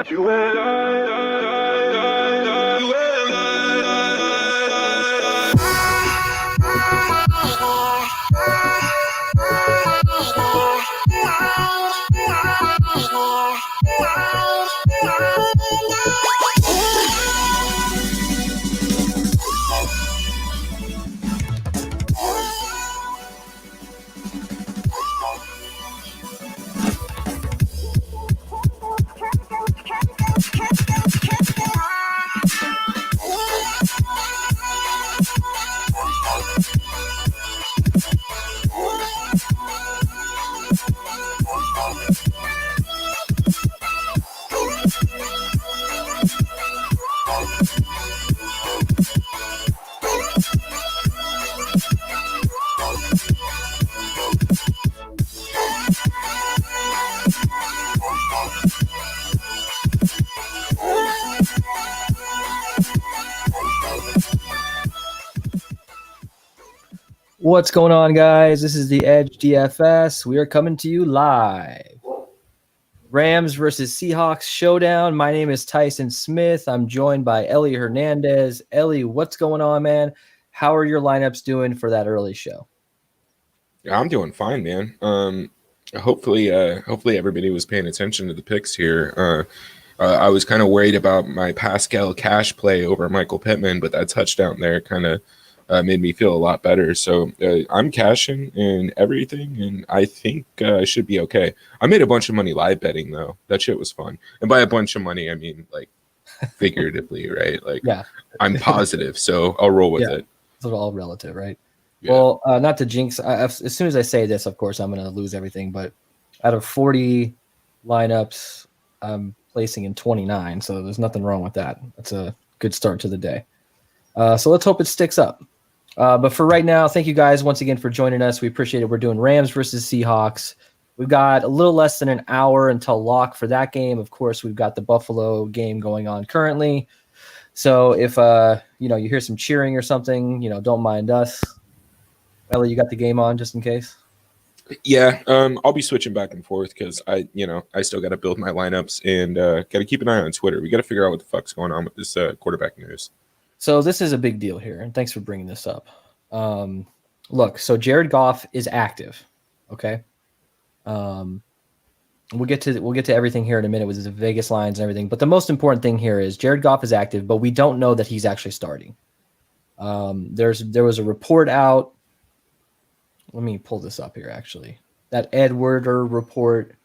You and What's going on, guys? This is the Edge DFS. We are coming to you live. Rams versus Seahawks showdown. My name is Tyson Smith. I'm joined by Ellie Hernandez. Ellie, what's going on, man? How are your lineups doing for that early show? Yeah, I'm doing fine, man. Hopefully everybody was paying attention to the picks here. I was kind of worried about my Pascal Cash play over Michael Pittman, but that touchdown there kind of made me feel a lot better. So I'm cashing and everything, and I think I should be okay. I made a bunch of money live betting, though. That shit was fun. And by a bunch of money, I mean, like, figuratively, right? Like, Yeah. I'm positive, so I'll roll with it. It's all relative, right? Yeah. Well, not to jinx, as soon as I say this, of course, I'm going to lose everything. But out of 40 lineups, I'm placing in 29, so there's nothing wrong with that. That's a good start to the day. So let's hope it sticks up. But for right now, thank you guys once again for joining us. We appreciate it. We're doing Rams versus Seahawks. We've got a little less than an hour until lock for that game. Of course, we've got the Buffalo game going on currently. So if you hear some cheering or something, don't mind us. Ellie, you got the game on just in case? Yeah, I'll be switching back and forth because I still got to build my lineups and got to keep an eye on Twitter. We got to figure out what the fuck's going on with this quarterback news. So this is a big deal here, and thanks for bringing this up. Look, so Jared Goff is active, okay? We'll get to everything here in a minute with the Vegas lines and everything, but the most important thing here is Jared Goff is active, but we don't know that he's actually starting. There was a report out. Let me pull this up here, actually. That Ed Werder report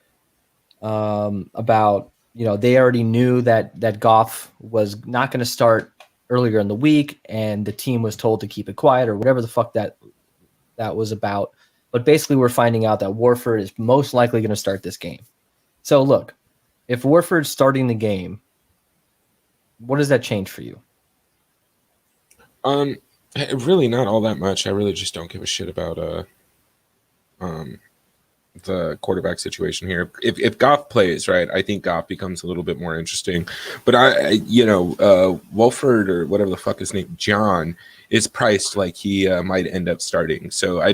about, they already knew that Goff was not going to start earlier in the week, and the team was told to keep it quiet or whatever the fuck that was about. But basically, we're finding out that Warford is most likely going to start this game. So look, if Warford's starting the game, what does that change for you? Really not all that much. I really just don't give a shit about the quarterback situation here. If Goff plays, right, I think Goff becomes a little bit more interesting. But Wolford or whatever the fuck his name, John, is priced like he might end up starting. So I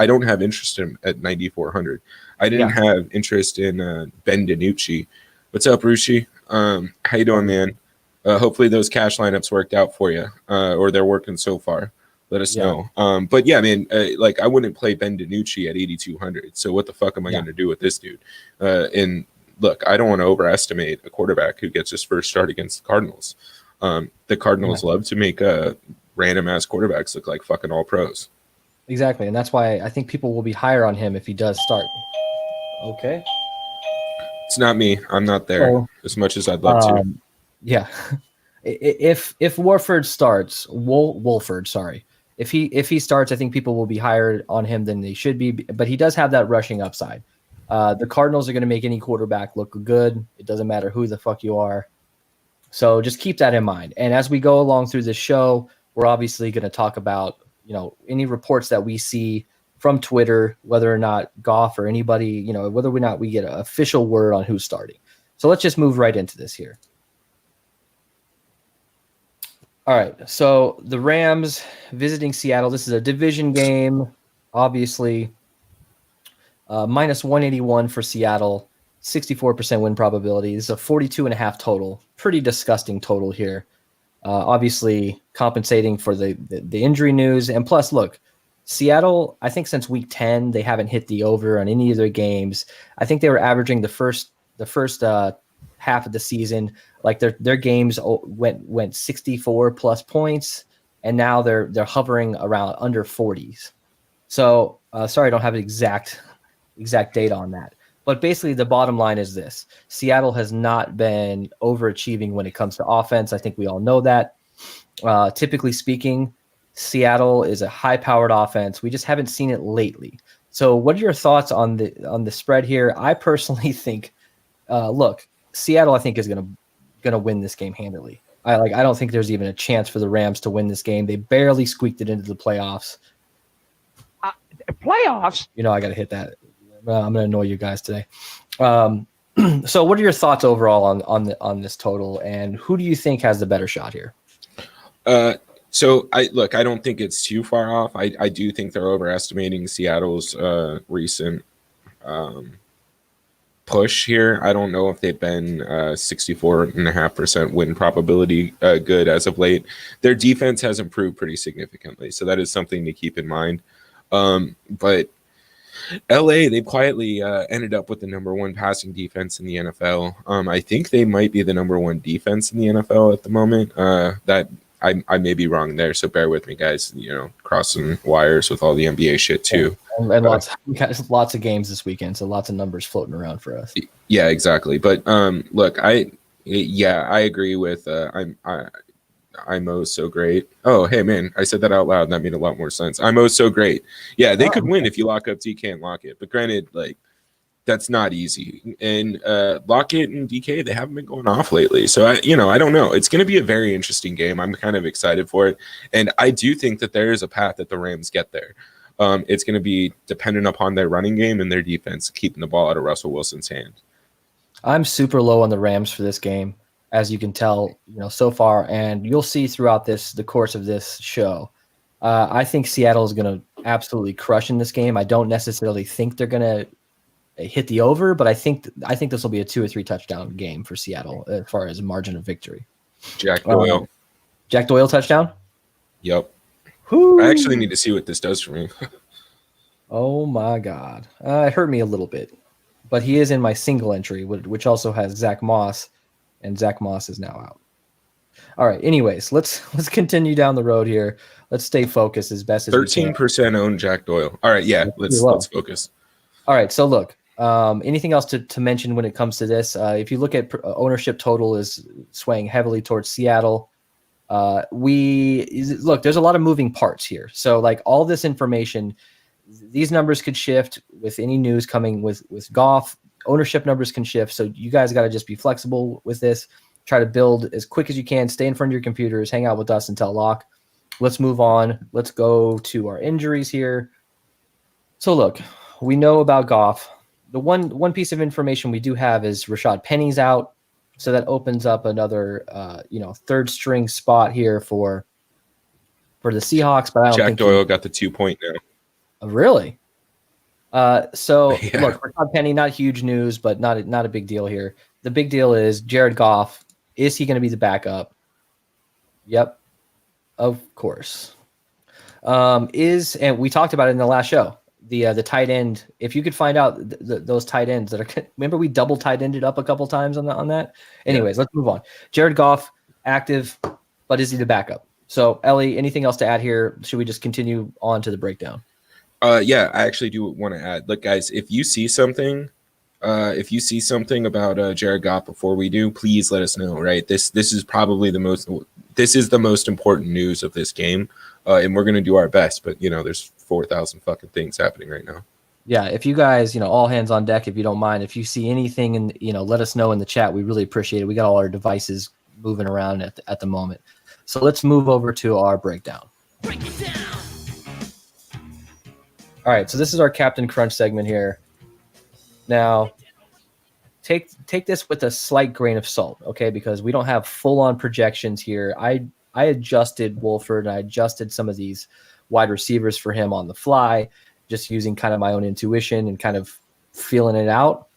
don't have interest in him at 9,400. I didn't have interest in Ben DiNucci. What's up, Rushi? How you doing, man? Hopefully those cash lineups worked out for you, or they're working so far. Let us know. But yeah, I mean, I wouldn't play Ben DiNucci at 8,200. So what the fuck am I going to do with this dude? And look, I don't want to overestimate a quarterback who gets his first start against the Cardinals. The Cardinals love to make random ass quarterbacks look like fucking all pros. Exactly, and that's why I think people will be higher on him if he does start. Okay. It's not me. I'm not there as much as I'd love to. Yeah. If Warford starts, Wolford, sorry. If he starts, I think people will be higher on him than they should be, but he does have that rushing upside. The Cardinals are going to make any quarterback look good. It doesn't matter who the fuck you are. So just keep that in mind. And as we go along through this show, we're obviously going to talk about, any reports that we see from Twitter, whether or not Goff or anybody, whether or not we get an official word on who's starting. So let's just move right into this here. All right, so the Rams visiting Seattle. This is a division game, obviously. Minus 181 for Seattle. 64% win probability. This is a 42.5 total. Pretty disgusting total here. Obviously compensating for the injury news. And plus, look, Seattle, I think since week 10, they haven't hit the over on any of their games. I think they were averaging the first half of the season, like their games went 64 plus points, and now they're hovering around under 40s. So sorry, I don't have an exact data on that. But basically, the bottom line is this: Seattle has not been overachieving when it comes to offense. I think we all know that. Typically speaking, Seattle is a high-powered offense. We just haven't seen it lately. So, what are your thoughts on the spread here? I personally think, look, Seattle, I think, is gonna win this game handily. I don't think there's even a chance for the Rams to win this game. They barely squeaked it into the playoffs. Playoffs? You know, I got to hit that. I'm going to annoy you guys today. So what are your thoughts overall on this total, and who do you think has the better shot here? So I don't think it's too far off. I do think they're overestimating Seattle's recent push here. I don't know if they've been 64.5% win probability good as of late. Their defense has improved pretty significantly, so that is something to keep in mind. But LA, they've quietly ended up with the number one passing defense in the NFL. I think they might be the number one defense in the NFL at the moment. That I may be wrong there, so bear with me, guys. You know, crossing wires with all the NBA shit too. And lots of games this weekend, so lots of numbers floating around for us. Yeah, exactly. But look, I agree with I'm oh so great. Oh, hey man, I said that out loud and that made a lot more sense. I'm oh so great. Yeah, they could win if you lock up DK and Lockett. But granted, like, that's not easy. And Lockett and DK, they haven't been going off lately. So I don't know. It's going to be a very interesting game. I'm kind of excited for it. And I do think that there is a path that the Rams get there. It's going to be dependent upon their running game and their defense keeping the ball out of Russell Wilson's hand. I'm super low on the Rams for this game, as you can tell, so far, and you'll see throughout the course of this show. I think Seattle is going to absolutely crush in this game. I don't necessarily think they're going to hit the over, but I think this will be a 2 or 3 touchdown game for Seattle as far as margin of victory. Jack Doyle. Jack Doyle touchdown? Yep. Woo. I actually need to see what this does for me. Oh my God. It hurt me a little bit, but he is in my single entry, which also has Zach Moss, and Zach Moss is now out. All right. Anyways, let's continue down the road here. Let's stay focused as best as 13% own Jack Doyle. All right. Yeah. Let's focus. All right. So look, anything else to mention when it comes to this? If you look at ownership total is swaying heavily towards Seattle. Look, there's a lot of moving parts here. So like all this information, these numbers could shift with any news coming with Goff. Ownership numbers can shift. So you guys got to just be flexible with this. Try to build as quick as you can. Stay in front of your computers. Hang out with us until lock. Let's move on. Let's go to our injuries here. So look, we know about Goff. The one piece of information we do have is Rashad Penny's out. So that opens up another, third string spot here for the Seahawks. But I don't Jack think Doyle got the 2 point now. Really? So Yeah. Look, Rashad Penny, not huge news, but not a big deal here. The big deal is Jared Goff. Is he going to be the backup? Yep, of course. And we talked about it in the last show. The tight end. If you could find out those tight ends that are, remember we double tight ended up a couple times on that. Anyways, Let's move on. Jared Goff active, but is he the backup? So Ellie, anything else to add here? Should we just continue on to the breakdown? Yeah, I actually do want to add. Look, guys, if you see something about Jared Goff before we do, please let us know. Right, this is probably the most important news of this game, and we're gonna do our best. But there's 4,000 fucking things happening right now. Yeah, if you guys, all hands on deck, if you don't mind. If you see anything, and let us know in the chat. We really appreciate it. We got all our devices moving around at the moment. So let's move over to our breakdown. Break it down. All right, so this is our Captain Crunch segment here. Now, take this with a slight grain of salt, okay? Because we don't have full-on projections here. I adjusted Wolford, and I adjusted some of these wide receivers for him on the fly, just using kind of my own intuition and kind of feeling it out.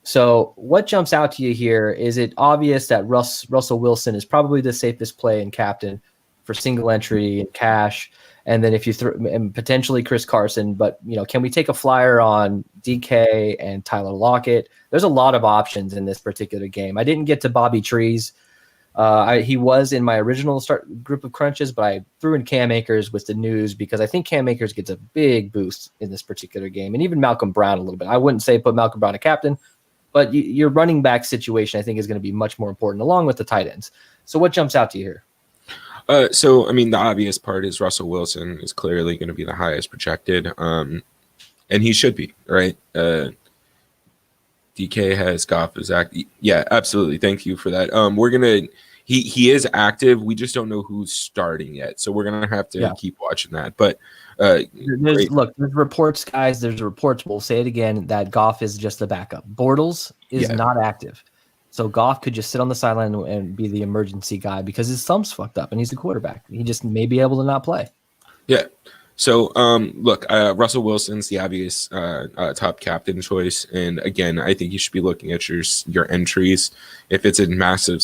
So what jumps out to you here? Is it obvious that Russell Wilson is probably the safest play and captain for single entry and cash? And then if you throw and potentially Chris Carson, but can we take a flyer on DK and Tyler Lockett? There's a lot of options in this particular game. I didn't get to Bobby Trees. He was in my original start group of crunches, but I threw in Cam Akers with the news because I think Cam Akers gets a big boost in this particular game, and even Malcolm Brown a little bit. I wouldn't say put Malcolm Brown a captain, but your running back situation I think is going to be much more important along with the tight ends. So what jumps out to you here? So I mean, the obvious part is Russell Wilson is clearly going to be the highest projected, and he should be, right? DK has Goff is active. Yeah, absolutely. Thank you for that. We're gonna. He is active. We just don't know who's starting yet, so we're gonna have to keep watching that. But there's reports, guys. There's reports. We'll say it again that Goff is just the backup. Bortles is not active, so Goff could just sit on the sideline and be the emergency guy because his thumb's fucked up and he's a quarterback. He just may be able to not play. Yeah. So, look, Russell Wilson's the obvious top captain choice, and again, I think you should be looking at your entries. If it's a massive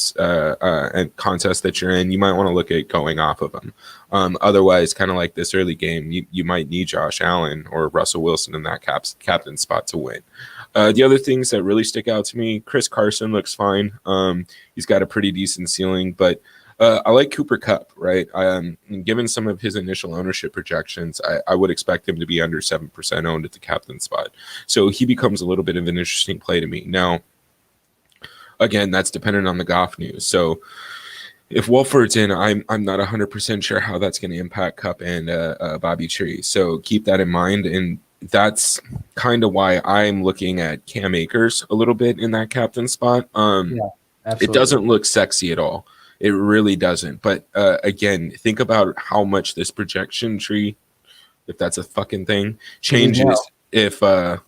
contest that you're in, you might want to look at going off of them. Otherwise, kind of like this early game, you might need Josh Allen or Russell Wilson in that captain spot to win. The other things that really stick out to me, Chris Carson looks fine. He's got a pretty decent ceiling, but I like Cooper Kupp, right? Given some of his initial ownership projections, I would expect him to be under 7% owned at the captain spot. So he becomes a little bit of an interesting play to me. Now, again, that's dependent on the Goff news. So if Wolford's in, I'm not 100% sure how that's going to impact Kupp and Bobby Tree. So keep that in mind. And that's kind of why I'm looking at Cam Akers a little bit in that captain spot. It doesn't look sexy at all. It really doesn't. But again, think about how much this projection tree, if that's a fucking thing, changes if you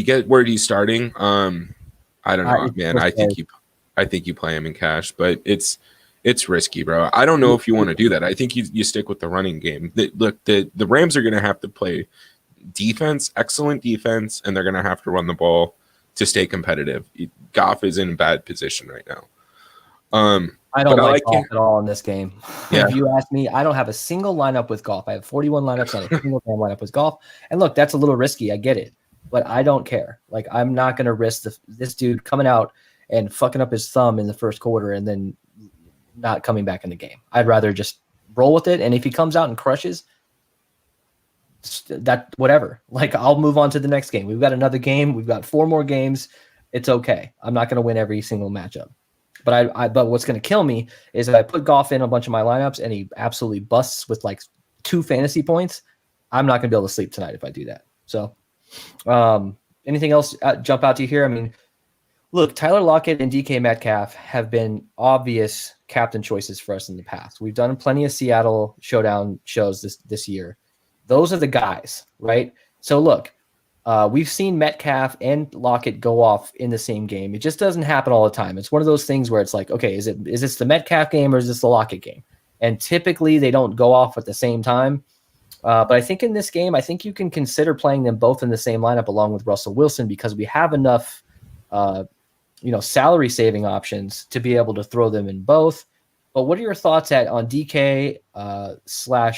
get where he's starting. I don't know, man. I think you play him in cash, but it's risky, bro. I don't know if you want to do that. I think you stick with the running game. Look, the Rams are going to have to play defense, excellent defense, and they're going to have to run the ball to stay competitive. Goff is in a bad position right now. I don't like Goff at all in this game. Yeah. If you ask me, I don't have a single lineup with Goff. I have 41 lineups on a single damn lineup with Goff. And look, that's a little risky. I get it. But I don't care. Like, I'm not going to risk this dude coming out and fucking up his thumb in the first quarter and then not coming back in the game. I'd rather just roll with it. And if he comes out and crushes, that whatever. Like, I'll move on to the next game. We've got another game. We've got 4 more games. It's okay. I'm not going to win every single matchup. But but what's going to kill me is if I put Goff in a bunch of my lineups and he absolutely busts with like 2 fantasy points, I'm not going to be able to sleep tonight if I do that. So anything else jump out to you here? I mean, look, Tyler Lockett and DK Metcalf have been obvious captain choices for us in the past. We've done plenty of Seattle Showdown shows this year. Those are the guys, right? So look, we've seen Metcalf and Lockett go off in the same game. It just doesn't happen all the time. It's one of those things where it's like, okay, is this the Metcalf game or is this the Lockett game? And typically they don't go off at the same time. But I think in this game, I think you can consider playing them both in the same lineup along with Russell Wilson because we have enough, salary saving options to be able to throw them in both. But what are your thoughts on DK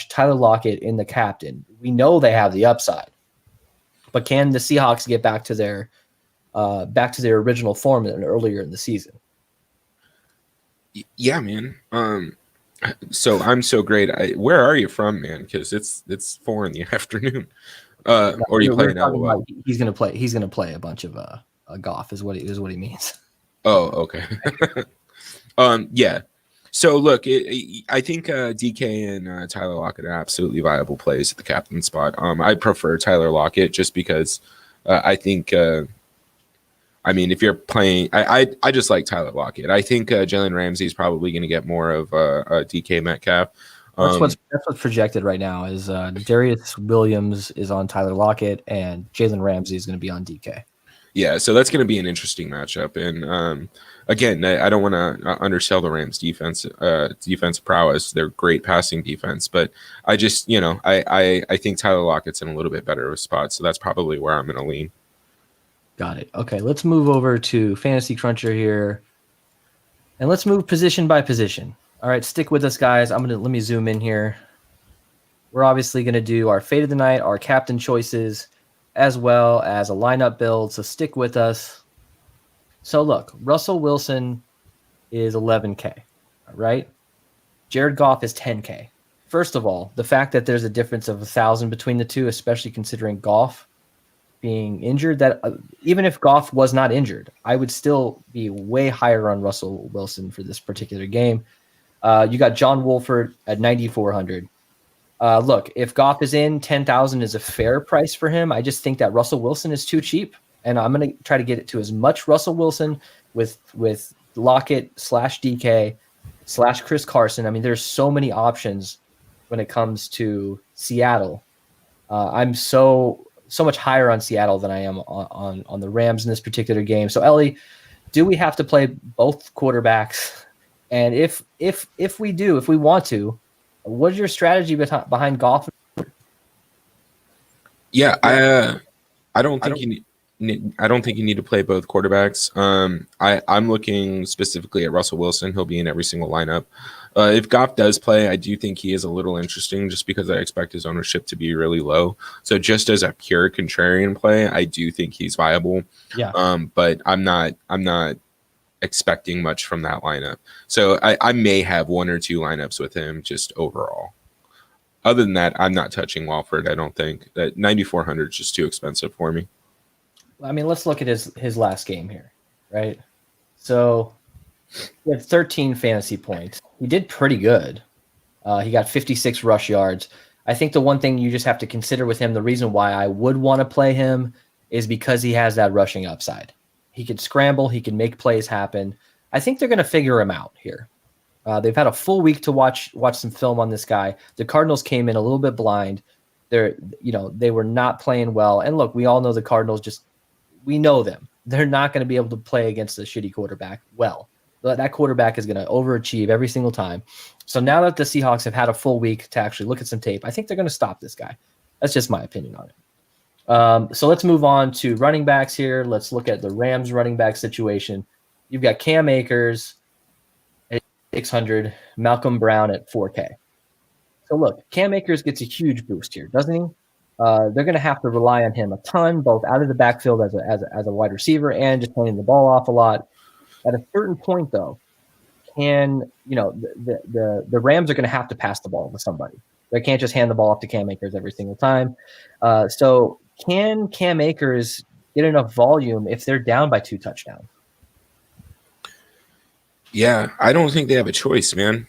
/ Tyler Lockett in the captain? We know they have the upside, but can the Seahawks get back to their original form earlier in the season? Yeah, man. So I'm so great. Where are you from, man? Because it's 4 PM. Or are you playing out? He's gonna play. He's gonna play a bunch of Goff. Is what he means. Oh, okay. Yeah. So look, I think DK and Tyler Lockett are absolutely viable plays at the captain spot. I prefer Tyler Lockett just because I think. If you're playing, I just like Tyler Lockett. I think Jalen Ramsey is probably going to get more of DK Metcalf. That's what's projected right now is Darius Williams is on Tyler Lockett and Jalen Ramsey is going to be on DK. Yeah, so that's going to be an interesting matchup. And again, I don't want to undersell the Rams' defense prowess. They're great passing defense, but I just, I think Tyler Lockett's in a little bit better of a spot. So that's probably where I'm going to lean. Got it. Okay, let's move over to Fantasy Cruncher here. And let's move position by position. All right, stick with us, guys. Let me zoom in here. We're obviously going to do our fade of the night, our captain choices, as well as a lineup build. So stick with us. So look, Russell Wilson is 11K, right? Jared Goff is 10K. First of all, the fact that there's a difference of 1,000 between the two, especially considering Goff being injured, that even if Goff was not injured, I would still be way higher on Russell Wilson for this particular game. You got John Wolford at 9,400. Look, if Goff is in, 10,000 is a fair price for him. I just think that Russell Wilson is too cheap, and I'm going to try to get it to as much Russell Wilson with Lockett / DK / Chris Carson. I mean, there's so many options when it comes to Seattle. I'm so much higher on Seattle than I am on the Rams in this particular game. So Ellie, do we have to play both quarterbacks? And if we do, if we want to, what's your strategy behind Goff? Yeah, I don't think you need to play both quarterbacks. I'm looking specifically at Russell Wilson. He'll be in every single lineup. If Goff does play, I do think he is a little interesting just because I expect his ownership to be really low. So just as a pure contrarian play, I do think he's viable. Yeah. But I'm not expecting much from that lineup. So I may have one or two lineups with him just overall. Other than that, I'm not touching Walford. I don't think that 9,400 is just too expensive for me. I mean, let's look at his last game here, right? So he had 13 fantasy points. He did pretty good. He got 56 rush yards. I think the one thing you just have to consider with him, the reason why I would want to play him is because he has that rushing upside. He could scramble. He can make plays happen. I think they're going to figure him out here. They've had a full week to watch some film on this guy. The Cardinals came in a little bit blind. They were not playing well. And look, we all know the Cardinals we know them. They're not going to be able to play against a shitty quarterback well. That quarterback is going to overachieve every single time. So now that the Seahawks have had a full week to actually look at some tape, I think they're going to stop this guy. That's just my opinion on it. So let's move on to running backs here. Let's look at the Rams running back situation. You've got Cam Akers at 600, Malcolm Brown at 4K. So look, Cam Akers gets a huge boost here, doesn't he? They're going to have to rely on him a ton, both out of the backfield as a wide receiver and just handing the ball off a lot. At a certain point, though, the Rams are going to have to pass the ball to somebody. They can't just hand the ball off to Cam Akers every single time. So can Cam Akers get enough volume if they're down by 2 touchdowns? Yeah, I don't think they have a choice, man.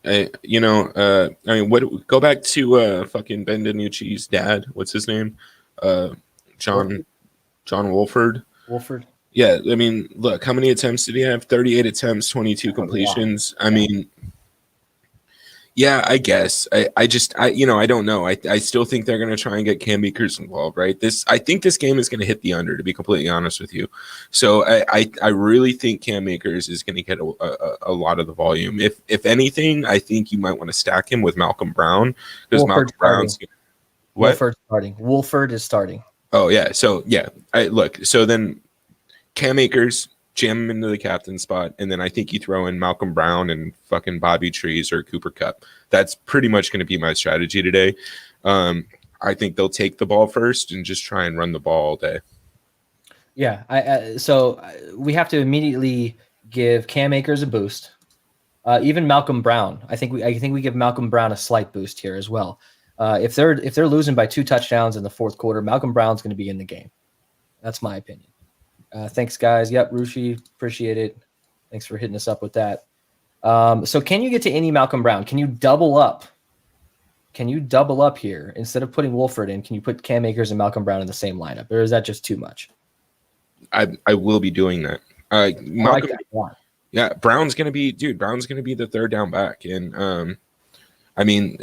Go back to fucking Ben DiNucci's dad. What's his name? John Wolford. Wolford. Yeah, I mean, look, how many attempts did he have? 38 attempts, 22 completions. I mean, yeah, I guess. I don't know. I still think they're going to try and get Cam Akers involved, right? I think this game is going to hit the under, to be completely honest with you. So I really think Cam Akers is going to get a lot of the volume. If anything, I think you might want to stack him with Malcolm Brown because Malcolm Brown's Wolford is starting. Oh yeah. So yeah, so then Cam Akers, jam him into the captain spot, and then I think you throw in Malcolm Brown and fucking Bobby Trees or Cooper Kupp. That's pretty much going to be my strategy today. I think they'll take the ball first and just try and run the ball all day. Yeah, so we have to immediately give Cam Akers a boost. Even Malcolm Brown, I think we give Malcolm Brown a slight boost here as well. If they're losing by 2 touchdowns in the fourth quarter, Malcolm Brown's going to be in the game. That's my opinion. Thanks, guys. Yep, Rushi, appreciate it. Thanks for hitting us up with that. So can you get to any Malcolm Brown? Can you double up? Can you double up here? Instead of putting Wolford in, can you put Cam Akers and Malcolm Brown in the same lineup? Or is that just too much? I will be doing that. Yeah, Brown's going to be the third down back. And I mean,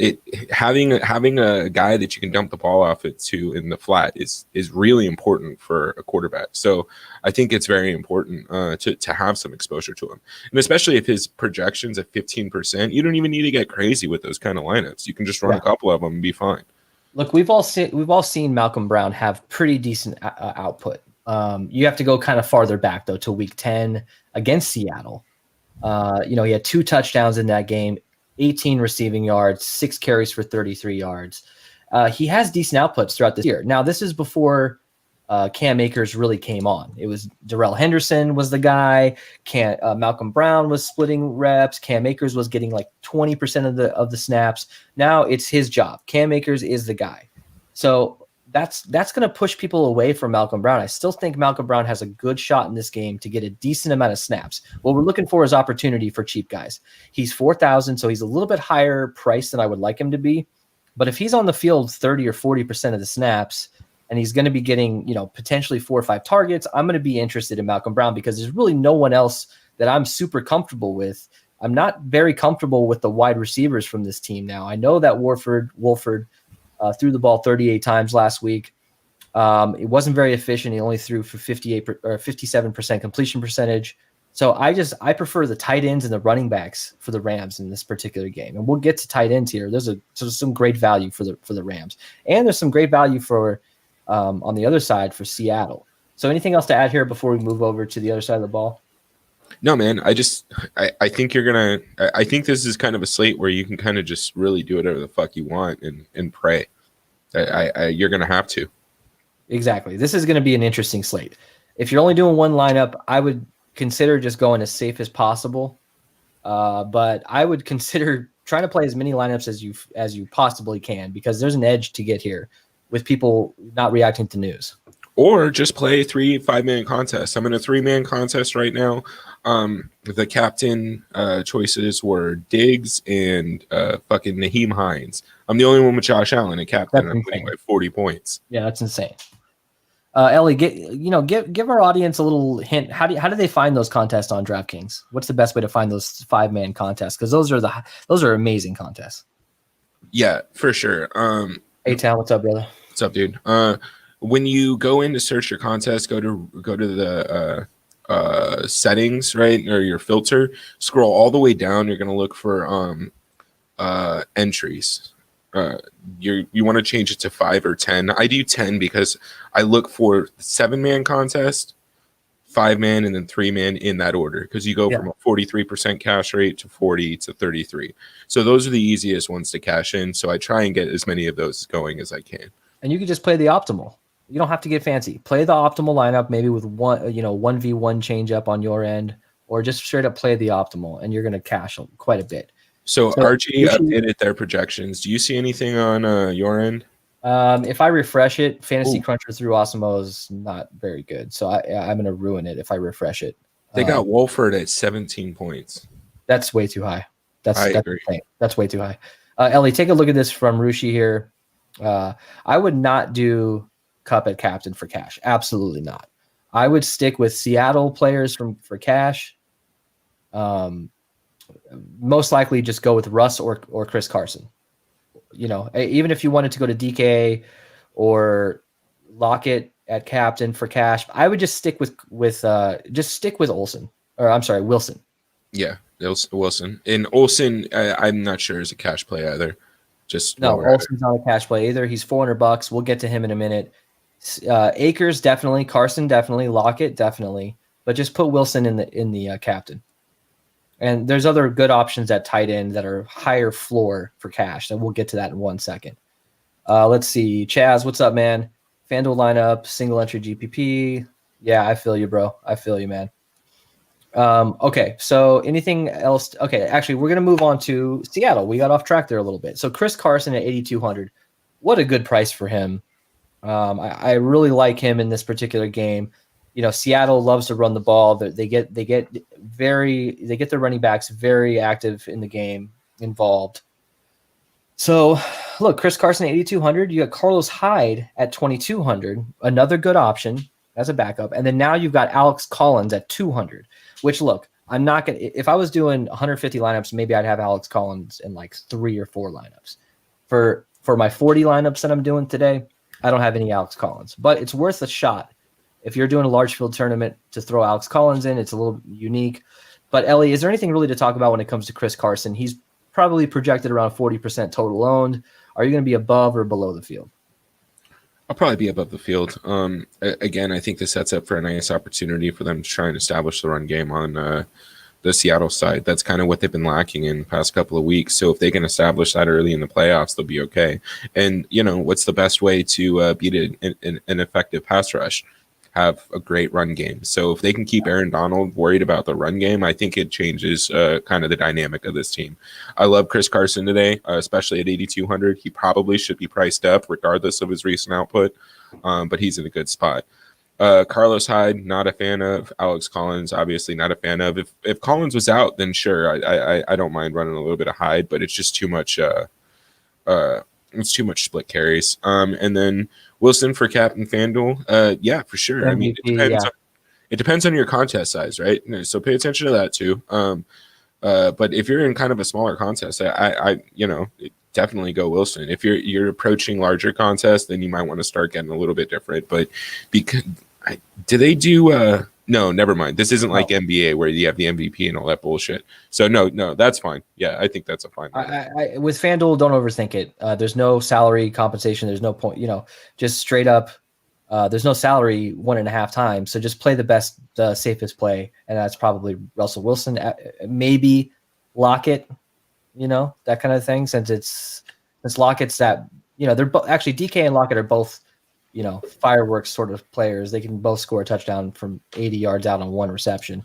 having a guy that you can dump the ball off it to in the flat is really important for a quarterback. So I think it's very important to have some exposure to him, and especially if his projections at 15%, you don't even need to get crazy with those kind of lineups. You can just run a couple of them and be fine. Look, we've all seen Malcolm Brown have pretty decent output You have to go kind of farther back, though, to week 10 against Seattle. He had 2 touchdowns in that game, 18 receiving yards, 6 carries for 33 yards. He has decent outputs throughout this year. Now, this is before Cam Akers really came on. It was Darrell Henderson was the guy. Malcolm Brown was splitting reps. Cam Akers was getting like 20% of the snaps. Now it's his job. Cam Akers is the guy. So that's going to push people away from Malcolm Brown. I still think Malcolm Brown has a good shot in this game to get a decent amount of snaps. What we're looking for is opportunity for cheap guys. He's 4,000, so he's a little bit higher price than I would like him to be. But if he's on the field 30 or 40% of the snaps, and he's going to be getting, potentially 4 or 5 targets, I'm going to be interested in Malcolm Brown because there's really no one else that I'm super comfortable with. I'm not very comfortable with the wide receivers from this team now. I know that Wolford threw the ball 38 times last week. It wasn't very efficient. He only threw for 58 or 57% completion percentage. So I prefer the tight ends and the running backs for the Rams in this particular game. And we'll get to tight ends here. There's some great value for the Rams, and there's some great value for on the other side for Seattle. So anything else to add here before we move over to the other side of the ball? No, man. I think I think this is kind of a slate where you can kind of just really do whatever the fuck you want and pray. You're going to have to. Exactly. This is going to be an interesting slate. If you're only doing one lineup, I would consider just going as safe as possible. But I would consider trying to play as many lineups as you possibly can, because there's an edge to get here with people not reacting to news. Or just play 3 5-man contests. I'm in a 3-man contest right now. The captain choices were Diggs and fucking Naheem Hines. I'm the only one with Josh Allen at captain. I'm winning by 40 points. Yeah, that's insane. Ellie, give our audience a little hint. How do they find those contests on DraftKings? What's the best way to find those 5-man contests? Because those are amazing contests. Yeah, for sure. Hey, Town, what's up, brother? What's up, dude? When you go in to search your contest, go to the settings, right, or your filter. Scroll all the way down. You're gonna look for entries. You want to change it to 5 or 10. I do 10 because I look for 7-man contest, 5-man, and then 3-man in that order, because you go from a 43% cash rate to 40 to 33. So those are the easiest ones to cash in. So I try and get as many of those going as I can. And you can just play the optimal. You don't have to get fancy. Play the optimal lineup, maybe with 1v1 change up on your end, or just straight up play the optimal, and you're going to cash quite a bit. So RG updated their projections. Do you see anything on your end? If I refresh it, Fantasy Cruncher through Osmo is not very good. So I'm going to ruin it if I refresh it. They got Wolford at 17 points. That's way too high. That's way too high. Ellie, take a look at this from Rushi here. I would not do Cup at captain for cash. Absolutely not. I would stick with Seattle players for cash. Most likely just go with Russ or Chris Carson. Even if you wanted to go to DK or Lockett at captain for cash, I would just stick with Wilson. Yeah, Wilson. And Olsen, I'm not sure is a cash play either. Olsen's not a cash play either. He's $400. We'll get to him in a minute. Akers definitely, Carson definitely, Lockett definitely, but just put Wilson in the captain. And there's other good options at tight end that are higher floor for cash. And we'll get to that in 1 second. Let's see. Chaz, what's up, man? FanDuel lineup, single entry GPP. Yeah, I feel you, bro. I feel you, man. Okay, so anything else? Okay, actually, we're going to move on to Seattle. We got off track there a little bit. So Chris Carson at 8,200. What a good price for him. I really like him in this particular game. Seattle loves to run the ball. They get their running backs very active in the game, involved. So, look, Chris Carson at 8,200. You got Carlos Hyde at 2,200, another good option as a backup. And then now you've got Alex Collins at 200. Which, look, I'm not gonna. If I was doing 150 lineups, maybe I'd have Alex Collins in like 3 or 4 lineups. For my 40 lineups that I'm doing today, I don't have any Alex Collins, but it's worth a shot. If you're doing a large field tournament to throw Alex Collins in, it's a little unique. But Ellie, is there anything really to talk about when it comes to Chris Carson? He's probably projected around 40% total owned. Are you going to be above or below the field? I'll probably be above the field. Again, I think this sets up for a nice opportunity for them to try and establish the run game on the Seattle side. That's kind of what they've been lacking in the past couple of weeks. So if they can establish that early in the playoffs, they'll be okay. And, what's the best way to beat an effective pass rush? Have a great run game. So if they can keep Aaron Donald worried about the run game, I think it changes kind of the dynamic of this team. I love Chris Carson today, especially at 8,200. He probably should be priced up regardless of his recent output, but he's in a good spot. Carlos Hyde, not a fan of. Alex Collins, obviously not a fan of. If Collins was out, then sure, I don't mind running a little bit of Hyde, but it's just too much. It's too much split carries. And then Wilson for Captain FanDuel. Yeah, for sure. I mean, it depends on your contest size, right? So pay attention to that too. But if you're in kind of a smaller contest, I definitely go Wilson. If you're approaching larger contests, then you might want to start getting a little bit different. But do they do? No, never mind. This isn't like NBA where you have the MVP and all that bullshit. So no, that's fine. Yeah, I think that's a fine. With FanDuel, don't overthink it. There's no salary compensation. There's no point. Just straight up. There's no salary 1.5 times. So just play the safest play, and that's probably Russell Wilson. Maybe Lockett. That kind of thing. Since it's Lockett's that they're actually DK and Lockett are both. Fireworks sort of players. They can both score a touchdown from 80 yards out on one reception.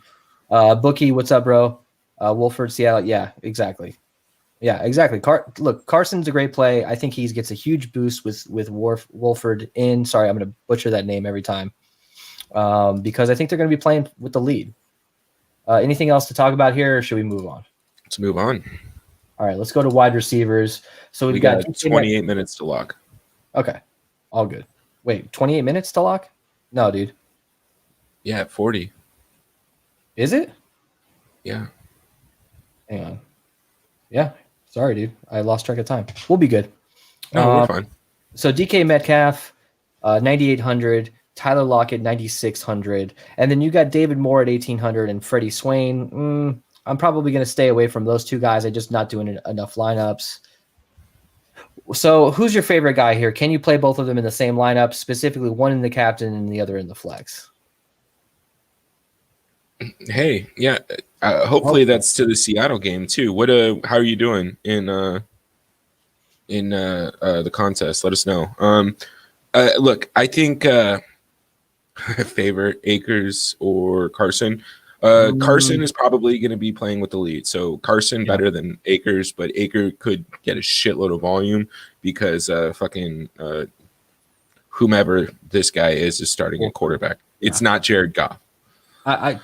Bookie, what's up, bro? Wolford, Seattle. Yeah, exactly. Look, Carson's a great play. I think he gets a huge boost with Wolford in. Sorry, I'm going to butcher that name every time because I think they're going to be playing with the lead. Anything else to talk about here, or should we move on? Let's move on. All right, let's go to wide receivers. So we got 28 minutes to lock. Okay, all good. Wait, 28 minutes to lock? No, dude. Yeah, 40. Is it? Yeah. Hang on. Yeah. Sorry, dude. I lost track of time. We'll be good. No, we're fine. So DK Metcalf, 9,800. Tyler Lockett, 9,600. And then you got David Moore at 1,800 and Freddie Swain. I'm probably going to stay away from those two guys. I'm just not doing enough lineups. So who's your favorite guy here? Can you play both of them in the same lineup, specifically one in the captain and the other in the flex? Hey, yeah. Hopefully that's to the Seattle game too. How are you doing in the contest? Let us know. Look, I think favorite Akers or Carson. Carson is probably going to be playing with the lead. So Carson better than Akers, but Akers could get a shitload of volume because whomever this guy is starting at quarterback. It's not Jared Goff.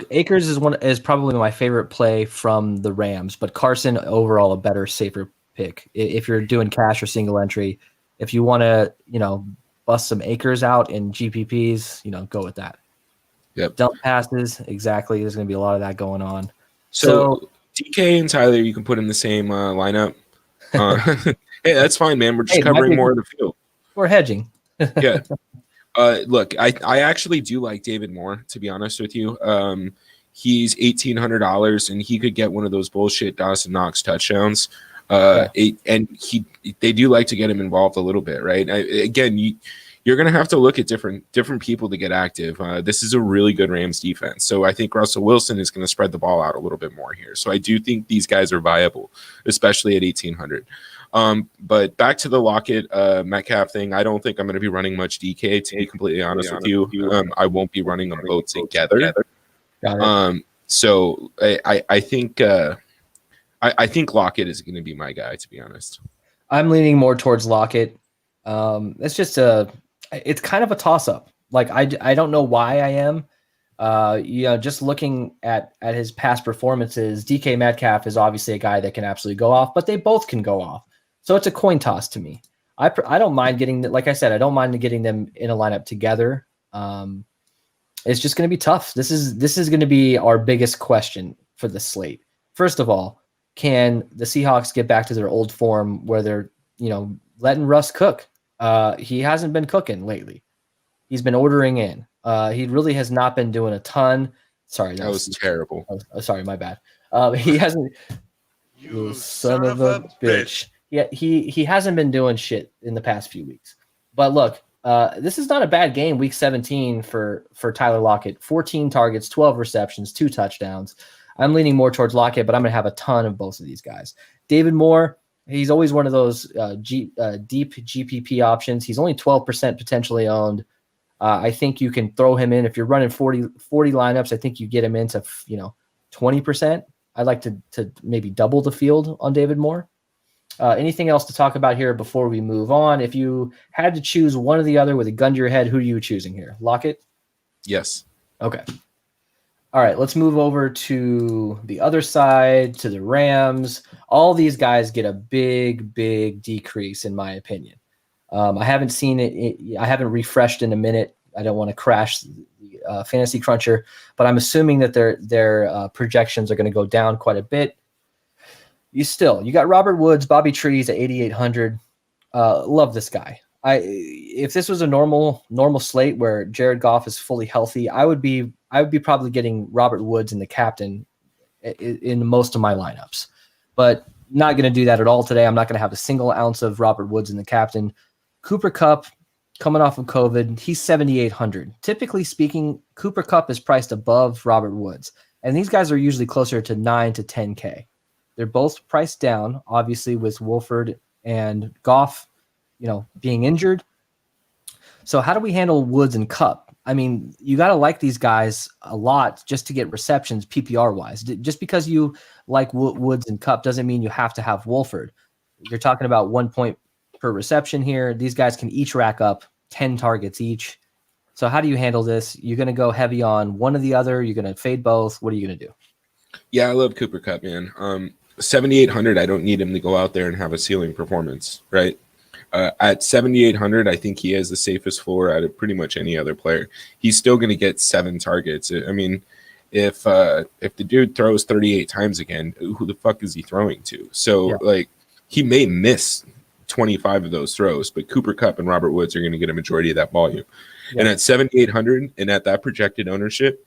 Akers is probably my favorite play from the Rams, but Carson overall a better, safer pick. If you're doing cash or single entry, if you want to, bust some Akers out in GPPs, go with that. Yep. Dump passes, exactly. There's going to be a lot of that going on. So DK and Tyler, you can put in the same lineup. Hey, that's fine, man. We're just covering more of the field. We're hedging. Yeah. Look, I actually do like David Moore, to be honest with you. He's $1,800, and he could get one of those bullshit Dawson Knox touchdowns. They do like to get him involved a little bit, right? You're going to have to look at different people to get active. This is a really good Rams defense. So I think Russell Wilson is going to spread the ball out a little bit more here. So I do think these guys are viable, especially at 1,800. But back to the Lockett Metcalf thing, I don't think I'm going to be running much DK, to be completely honest with you. I won't be running them both together. So I think Lockett is going to be my guy, to be honest. I'm leaning more towards Lockett. It's kind of a toss-up. Like I don't know why I am. Just looking at his past performances, DK Metcalf is obviously a guy that can absolutely go off, but they both can go off. So it's a coin toss to me. I don't mind getting, like I said, I don't mind getting them in a lineup together. It's just going to be tough. This is going to be our biggest question for the slate. First of all, can the Seahawks get back to their old form where they're, letting Russ cook? He hasn't been cooking lately. He's been ordering in. He really has not been doing a ton. Sorry, that was terrible. Sorry, my bad. He hasn't. You son of a bitch. Yeah, he hasn't been doing shit in the past few weeks. But look, This is not a bad game, week 17 for Tyler Lockett. 14 targets, 12 receptions, 2 touchdowns. I'm leaning more towards Lockett, but I'm going to have a ton of both of these guys. David Moore, he's always one of those deep GPP options. He's only 12% potentially owned. I think you can throw him in. If you're running 40 lineups, I think you get him into 20%. I'd like to maybe double the field on David Moore. Anything else to talk about here before we move on? If you had to choose one or the other with a gun to your head, who are you choosing here? Lockett? Yes. Okay. All right, let's move over to the other side, to the Rams. All these guys get a big decrease, in my opinion. I haven't seen it. I haven't refreshed in a minute. I don't want to crash the Fantasy Cruncher, but I'm assuming that their projections are going to go down quite a bit. You got Robert Woods, Bobby Trees at 8,800. Love this guy. If this was a normal slate where Jared Goff is fully healthy, I would be probably getting Robert Woods in the captain in most of my lineups, but not going to do that at all today. I'm not going to have a single ounce of Robert Woods in the captain. Cooper Kupp coming off of COVID, he's 7,800. Typically speaking, Cooper Kupp is priced above Robert Woods, and these guys are usually closer to 9 to 10K. They're both priced down, obviously, with Wolford and Goff, being injured. So how do we handle Woods and Kupp? I mean, you got to like these guys a lot just to get receptions PPR wise. Just because you like Woods and Kupp doesn't mean you have to have Wolford. You're talking about 1 point per reception here. These guys can each rack up 10 targets each. So how do you handle this? You're going to go heavy on one or the other. You're going to fade both. What are you going to do? Yeah, I love Cooper Kupp, man. 7,800, I don't need him to go out there and have a ceiling performance, right? At 7,800, I think he has the safest floor out of pretty much any other player. He's still going to get 7 targets. I mean, if the dude throws 38 times again, who the fuck is he throwing to? So, he may miss 25 of those throws, but Cooper Kupp and Robert Woods are going to get a majority of that volume. Yeah. And at 7,800 and at that projected ownership,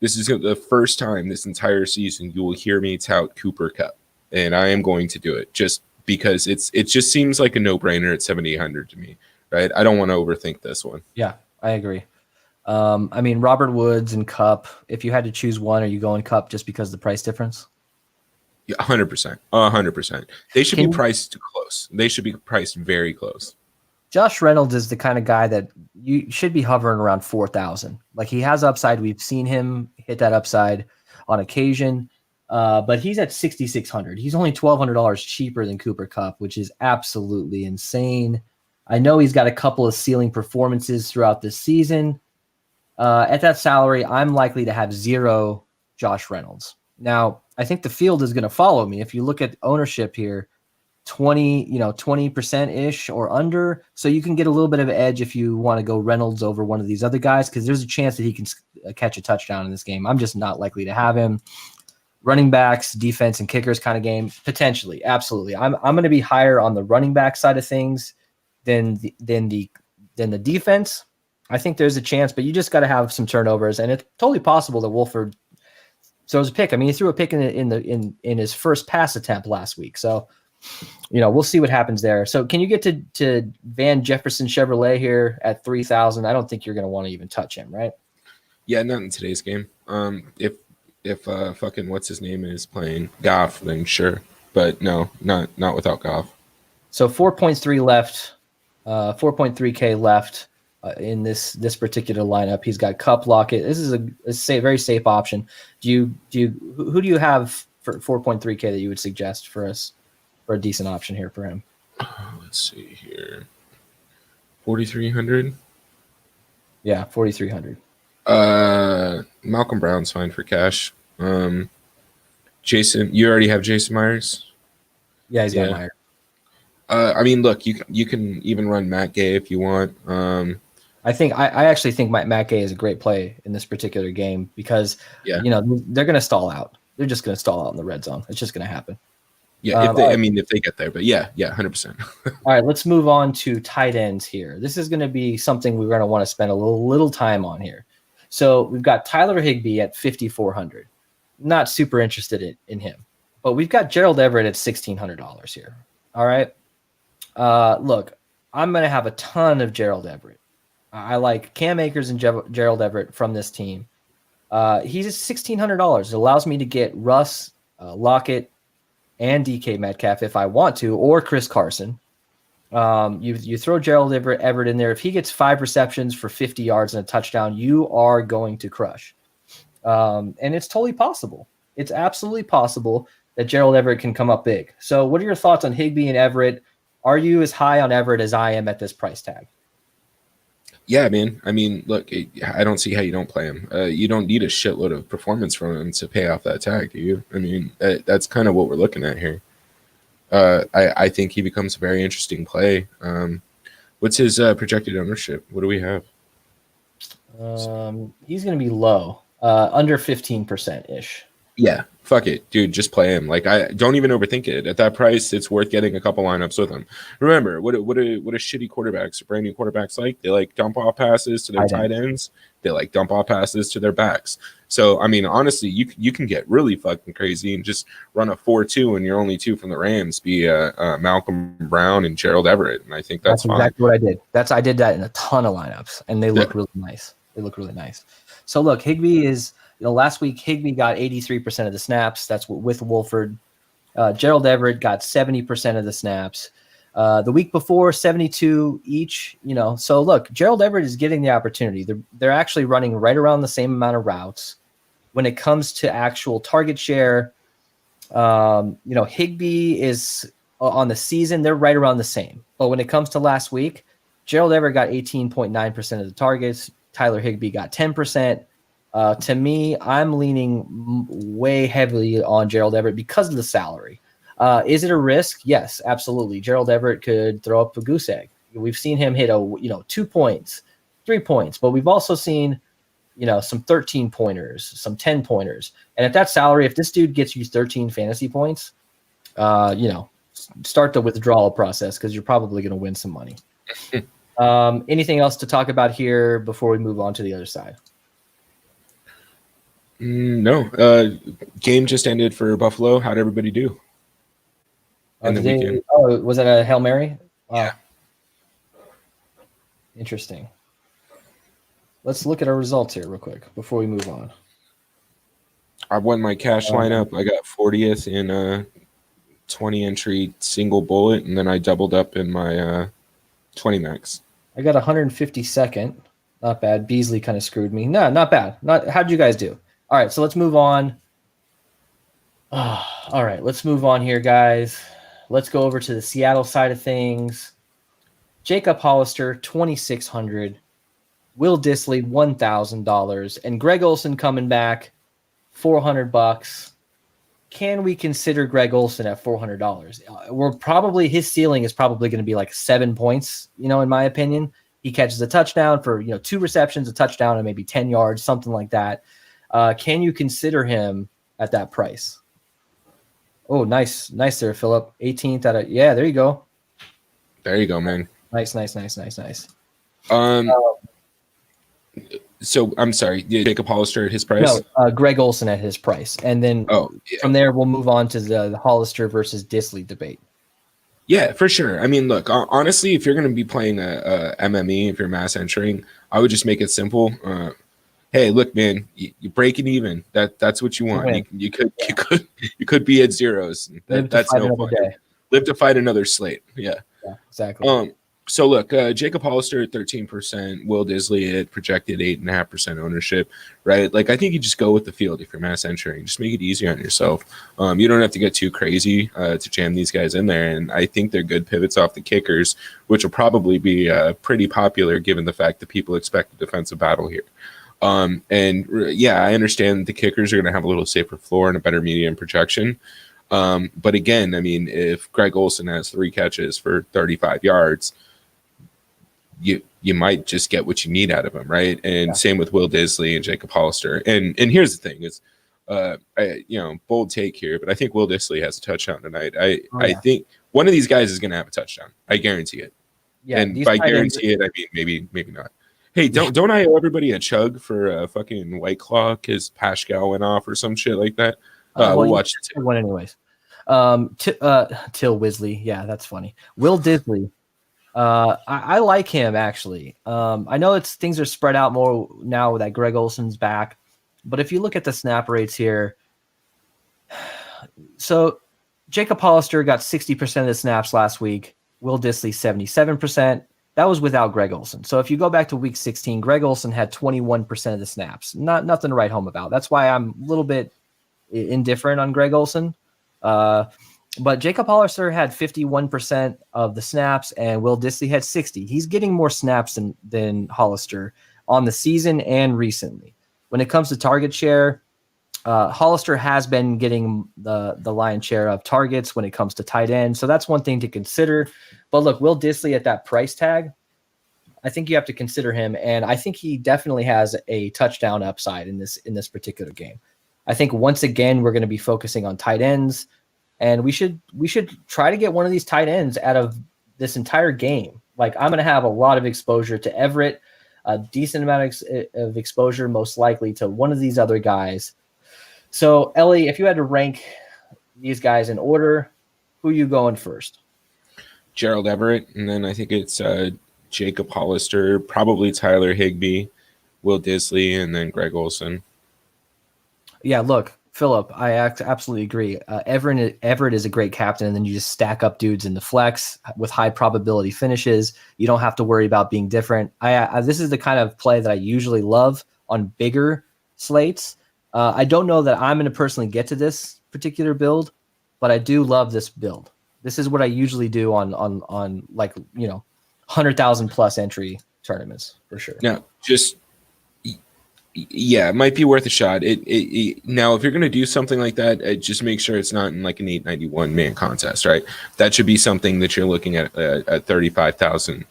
this is the first time this entire season you will hear me tout Cooper Kupp, and I am going to do it just because it just seems like a no-brainer at 7,800 to me, right? I don't want to overthink this one. Yeah, I agree. I mean, Robert Woods and Kupp, if you had to choose one, are you going Kupp just because of the price difference? Yeah, 100%. 100%. They should be priced close. They should be priced very close. Josh Reynolds is the kind of guy that you should be hovering around 4,000. Like, he has upside. We've seen him hit that upside on occasion, but he's at 6,600. He's only $1,200 cheaper than Cooper Kupp, which is absolutely insane. I know he's got a couple of ceiling performances throughout this season. At that salary, I'm likely to have 0 Josh Reynolds. Now, I think the field is going to follow me. If you look at ownership here, 20% or under. So you can get a little bit of an edge if you want to go Reynolds over one of these other guys, because there's a chance that he can catch a touchdown in this game. I'm just not likely to have him. Running backs, defense, and kickers kind of game, potentially, absolutely. I'm going to be higher on the running back side of things than the defense. I think there's a chance, but you just got to have some turnovers, and it's totally possible that Wolford throws a pick. I mean, he threw a pick in his first pass attempt last week, so. We'll see what happens there. So can you get to Van Jefferson Chevrolet here at 3,000? I don't think you're going to want to even touch him, right? Yeah, not in today's game. If fucking what's his name is playing Goff, then sure. But no, not without Goff. So 4.3 left, 4.3K left in this particular lineup. He's got Kupp, Lockett. This is a very safe option. Who do you have for 4.3K that you would suggest for us? For a decent option here for him. Let's see here. 4,300? Yeah, 4,300. Malcolm Brown's fine for cash. Jason, you already have Jason Myers? Yeah, he's got Myers. I mean, look, you can even run Matt Gay if you want. I actually think Matt Gay is a great play in this particular game because they're going to stall out. They're just going to stall out in the red zone. It's just going to happen. Yeah, if they get there, but yeah, 100%. All right, let's move on to tight ends here. This is going to be something we're going to want to spend a little time on here. So we've got Tyler Higbee at 5,400. Not super interested in him, but we've got Gerald Everett at $1,600 here. All right, look, I'm going to have a ton of Gerald Everett. I like Cam Akers and Gerald Everett from this team. He's $1,600. It allows me to get Russ, Lockett, and DK Metcalf if I want to, or Chris Carson. You throw Gerald Everett in there. If he gets 5 receptions for 50 yards and a touchdown, you are going to crush. And it's totally possible. It's absolutely possible that Gerald Everett can come up big. So what are your thoughts on Higbee and Everett? Are you as high on Everett as I am at this price tag? Yeah, man. I mean, look, I don't see how you don't play him. You don't need a shitload of performance from him to pay off that tag, do you? I mean, that's kind of what we're looking at here. I think he becomes a very interesting play. What's his projected ownership? What do we have? He's going to be low, under 15%-ish. Yeah, fuck it, dude. Just play him. Like, I don't even overthink it. At that price, it's worth getting a couple lineups with him. Remember, what a shitty quarterbacks, brand new quarterbacks like? They like dump off passes to their tight ends. They like dump off passes to their backs. So, I mean, honestly, you can get really fucking crazy and just run a 4-2 and you're only 2 from the Rams. Be Malcolm Brown and Gerald Everett, and I think that's fine. Exactly what I did. I did that in a ton of lineups, and they look really nice. They look really nice. So look, Higbee is. Last week, Higbee got 83% of the snaps. That's with Wolford. Gerald Everett got 70% of the snaps. The week before, 72 each. So look, Gerald Everett is getting the opportunity. They're actually running right around the same amount of routes. When it comes to actual target share, Higbee is on the season. They're right around the same. But when it comes to last week, Gerald Everett got 18.9% of the targets. Tyler Higbee got 10%. To me, I'm leaning way heavily on Gerald Everett because of the salary. Is it a risk? Yes, absolutely. Gerald Everett could throw up a goose egg. We've seen him hit 2 points, 3 points, but we've also seen some 13 pointers, some 10 pointers. And at that salary, if this dude gets you 13 fantasy points, start the withdrawal process because you're probably going to win some money. Anything else to talk about here before we move on to the other side? No. Game just ended for Buffalo. How'd everybody do? Weekend? Was it a Hail Mary? Yeah. Interesting. Let's look at our results here real quick before we move on. I won my cash lineup. I got 40th in a 20 entry single bullet, and then I doubled up in my 20 max. I got 152nd. Not bad. Beasley kind of screwed me. No, not bad. How'd you guys do? All right, so let's move on. All right, let's move on here, guys. Let's go over to the Seattle side of things. Jacob Hollister, $2,600. Will Dissly, $1,000. And Greg Olsen coming back, $400. Can we consider Greg Olsen at $400? His ceiling is probably going to be like 7 points, in my opinion. He catches a touchdown for, 2 receptions, a touchdown, and maybe 10 yards, something like that. Can you consider him at that price? Oh, nice there, Philip. 18th out of there you go. There you go, man. Nice. So I'm sorry, Jacob Hollister at his price? No, Greg Olsen at his price, and then from there we'll move on to the Hollister versus Dissly debate. Yeah, for sure. I mean, look, honestly, if you're going to be playing a MME, if you're mass entering, I would just make it simple. Hey, look, man, you're breaking even. That's what you want. You could be at zeros. That's no fun. Live to fight another slate. Yeah, exactly. So look, Jacob Hollister at 13%, Will Dissly at projected 8.5% ownership, right? Like, I think you just go with the field if you're mass entering. Just make it easy on yourself. You don't have to get too crazy to jam these guys in there, and I think they're good pivots off the kickers, which will probably be pretty popular given the fact that people expect a defensive battle here. I understand the kickers are going to have a little safer floor and a better medium projection. But again, I mean, if Greg Olsen has 3 catches for 35 yards, you might just get what you need out of him, right? And same with Will Dissly and Jacob Hollister. And here's the thing is, bold take here, but I think Will Dissly has a touchdown tonight. I think one of these guys is going to have a touchdown. I guarantee it. Yeah, and by guarantee it, I mean maybe not. Hey, don't I owe everybody a chug for a fucking White Claw because Pascal went off or some shit like that? We'll watch it too. One anyways. Till Wisley. Yeah, that's funny. Will Dissly. I like him actually. I know things are spread out more now that Greg Olson's back, but if you look at the snap rates here, so Jacob Hollister got 60% of the snaps last week. Will Dissly 77%. That was without Greg Olson. So if you go back to week 16, Greg Olson had 21% of the snaps. Nothing to write home about. That's why I'm a little bit indifferent on Greg Olson. But Jacob Hollister had 51% of the snaps, and Will Dissly had 60. He's getting more snaps than Hollister on the season and recently. When it comes to target share, Hollister has been getting the lion's share of targets when it comes to tight end. So that's one thing to consider. But look, Will Dissly at that price tag, I think you have to consider him. And I think he definitely has a touchdown upside in this particular game. I think once again, we're going to be focusing on tight ends, and we should try to get one of these tight ends out of this entire game. Like, I'm going to have a lot of exposure to Everett, a decent amount of exposure, most likely to one of these other guys. So, Ellie, if you had to rank these guys in order, who are you going first? Gerald Everett, and then I think it's Jacob Hollister, probably Tyler Higbee, Will Dissly, and then Greg Olson. Yeah, look, Philip, I absolutely agree. Everett is a great captain, and then you just stack up dudes in the flex with high probability finishes. You don't have to worry about being different. This is the kind of play that I usually love on bigger slates. I don't know that I'm going to personally get to this particular build, but I do love this build. This is what I usually do on like, 100,000 plus entry tournaments for sure. No, it might be worth a shot. Now, if you're going to do something like that, just make sure it's not in like an 891 man contest, right? That should be something that you're looking at 35,000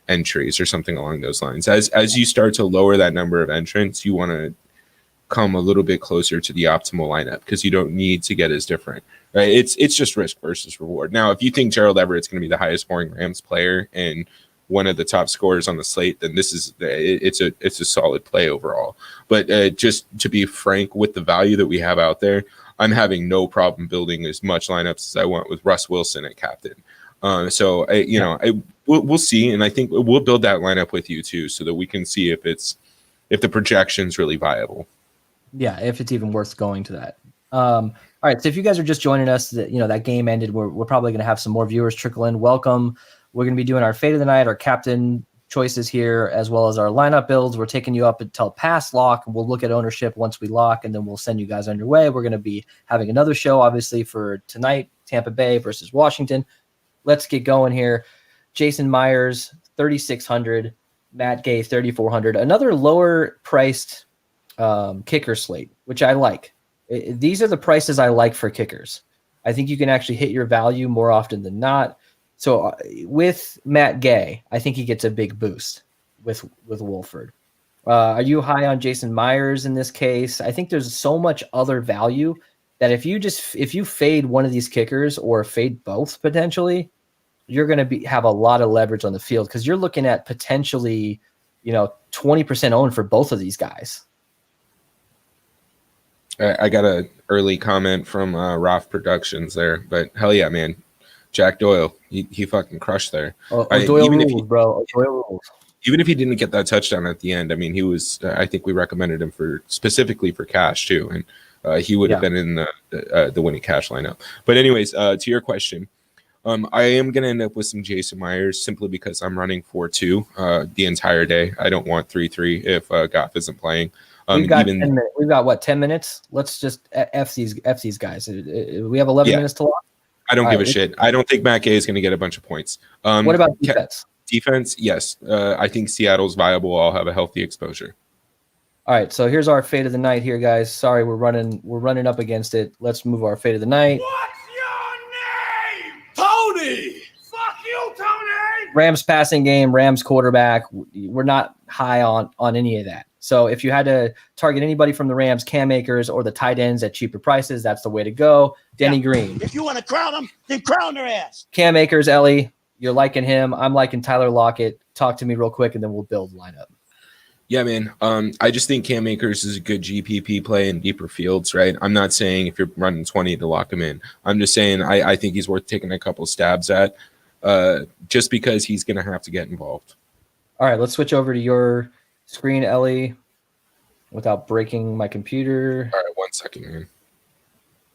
entries or something along those lines. As you start to lower that number of entrants, you want to come a little bit closer to the optimal lineup because you don't need to get as different, right? It's just risk versus reward. Now, if you think Gerald Everett's going to be the highest scoring Rams player and one of the top scorers on the slate, then it's a solid play overall. But just to be frank, with the value that we have out there, I'm having no problem building as much lineups as I want with Russ Wilson at captain. We'll see, and I think we'll build that lineup with you too, so that we can see if the projection's really viable. Yeah, if it's even worth going to that. All right, so if you guys are just joining us, that game ended. We're probably going to have some more viewers trickle in. Welcome. We're going to be doing our fade of the night, our captain choices here, as well as our lineup builds. We're taking you up until past lock. We'll look at ownership once we lock, and then we'll send you guys on your way. We're going to be having another show, obviously, for tonight, Tampa Bay versus Washington. Let's get going here. Jason Myers, 3,600. Matt Gay, 3,400. Another lower-priced kicker slate, which I like. These are the prices I like for kickers. I think you can actually hit your value more often than not. So with Matt Gay, I think he gets a big boost with Wolford. Are you high on Jason Myers in this case? I think there's so much other value that if you fade one of these kickers or fade both potentially, you're going to have a lot of leverage on the field because you're looking at potentially, 20% owned for both of these guys. I got an early comment from Roth Productions there, but hell yeah, man. Jack Doyle, he fucking crushed there. Doyle rules, bro. Doyle rules. Even if he didn't get that touchdown at the end, I mean, he was. I think we recommended him specifically for cash too, and he would have been in the winning cash lineup. But anyways, to your question, I am gonna end up with some Jason Myers simply because I'm running 4-2 the entire day. I don't want 3-3 if Goff isn't playing. We've got 10 minutes. We've got what, 10 minutes? Let's just F these guys. We have 11 minutes to lock. I don't give a shit. I don't think Matt Gay is going to get a bunch of points. What about defense? Defense, yes. I think Seattle's viable. I'll have a healthy exposure. All right, so here's our fade of the night here, guys. Sorry, we're running up against it. Let's move our fade of the night. What's your name? Tony! Fuck you, Tony! Rams passing game, Rams quarterback. We're not high on any of that. So if you had to target anybody from the Rams, Cam Akers, or the tight ends at cheaper prices, that's the way to go. Denny Green. If you want to crown them, then crown their ass. Cam Akers, Ellie, you're liking him. I'm liking Tyler Lockett. Talk to me real quick, and then we'll build lineup. Yeah, man. I just think Cam Akers is a good GPP play in deeper fields, right? I'm not saying if you're running 20 to lock him in. I'm just saying I think he's worth taking a couple stabs at. just because he's going to have to get involved. All right, let's switch over to your screen, Ellie, without breaking my computer. All right, 1 second, man.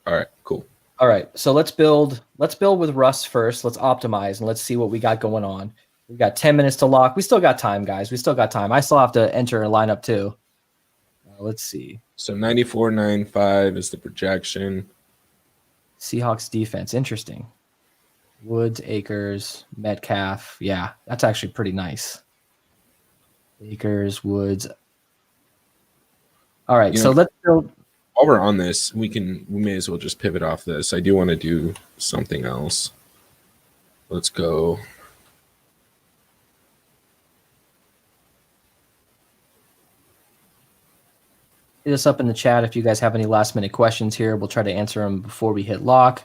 All right, cool. All right, so let's build with Russ first. Let's optimize and let's see what we got going on. We got 10 minutes to lock. We still got time, guys. We still got time. I still have to enter a lineup too. Let's see. So 94.95 is the projection. Seahawks defense, interesting. Woods, Akers, Metcalf. Yeah, that's actually pretty nice. Akers, Woods. All right, so let's build. While we're on this, we may as well just pivot off this. I do want to do something else. Let's go. Hit us up in the chat if you guys have any last minute questions here. We'll try to answer them before we hit lock.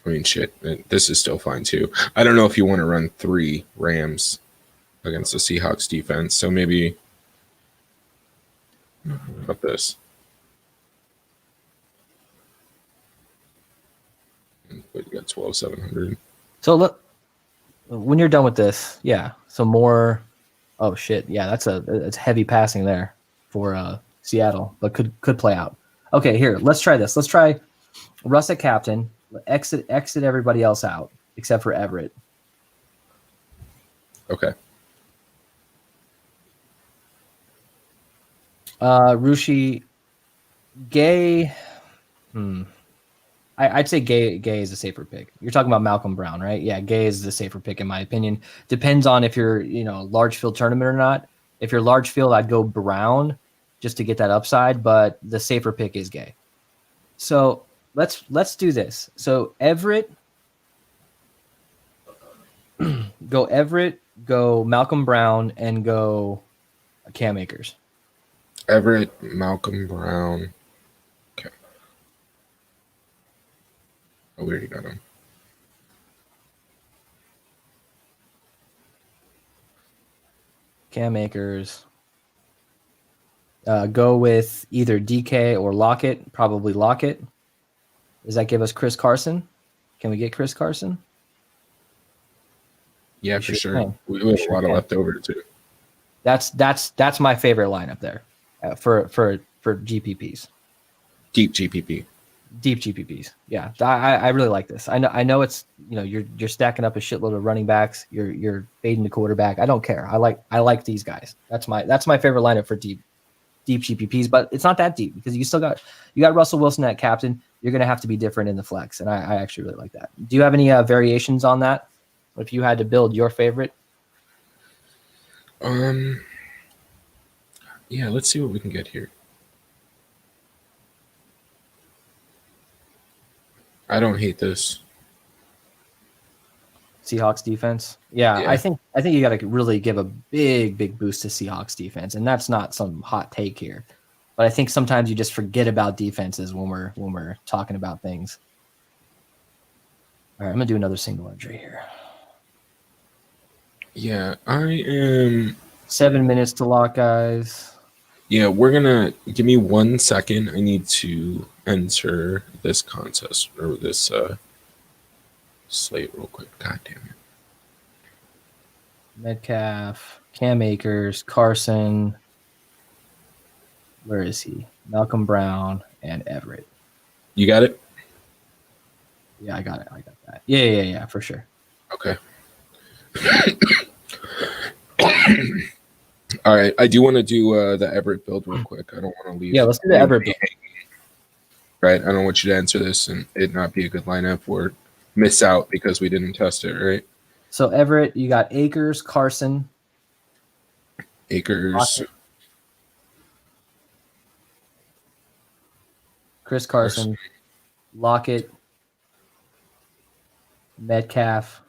I mean, shit, this is still fine too. I don't know if you want to run 3 Rams against the Seahawks defense. So maybe about this. But you got 12,700. So look, when you're done with this, yeah. So more. Oh shit, yeah. It's heavy passing there for Seattle, but could play out. Okay, here. Let's try this. Let's try Russ at captain. Exit everybody else out except for Everett. Okay. Rushi, Gay. I'd say Gay is a safer pick. You're talking about Malcolm Brown, right? Yeah, Gay is the safer pick in my opinion. Depends on if you're, large field tournament or not. If you're large field, I'd go Brown just to get that upside, but the safer pick is Gay. So let's do this. So Everett, go Malcolm Brown, and go Cam Akers. Everett, Malcolm Brown. Okay. Oh, we already got him. Cam Akers. Go with either DK or Lockett. Probably Lockett. Does that give us Chris Carson? Can we get Chris Carson? Yeah, for sure. We have a lot of leftover too. That's my favorite lineup there for GPPs. Deep GPP. Deep GPPs. Yeah, I really like this. I know it's you're stacking up a shitload of running backs. You're fading the quarterback. I don't care. I like these guys. That's my favorite lineup for deep GPPs. But it's not that deep because you got Russell Wilson at captain. You're gonna have to be different in the flex, and I actually really like that. Do you have any variations on that? If you had to build your favorite? Yeah, let's see what we can get here. I don't hate this. Seahawks defense. Yeah. I think you got to really give a big boost to Seahawks defense, and that's not some hot take here. But I think sometimes you just forget about defenses when we're talking about things. All right, I'm gonna do another single entry here. Yeah, I am 7 minutes to lock, guys. Yeah, we're gonna give me 1 second. I need to enter this contest or this slate real quick. God damn it. Metcalf, Cam Akers, Carson. Where is he? Malcolm Brown and Everett. You got it? Yeah, I got it. I got that. Yeah, for sure. Okay. All right. I do want to do the Everett build real quick. I don't want to leave. Yeah, let's do the Everett build. Right. I don't want you to answer this and it not be a good lineup or miss out because we didn't test it, right? So Everett, you got Akers, Carson. Akers. Lockett. Chris Carson. Lockett. Metcalf.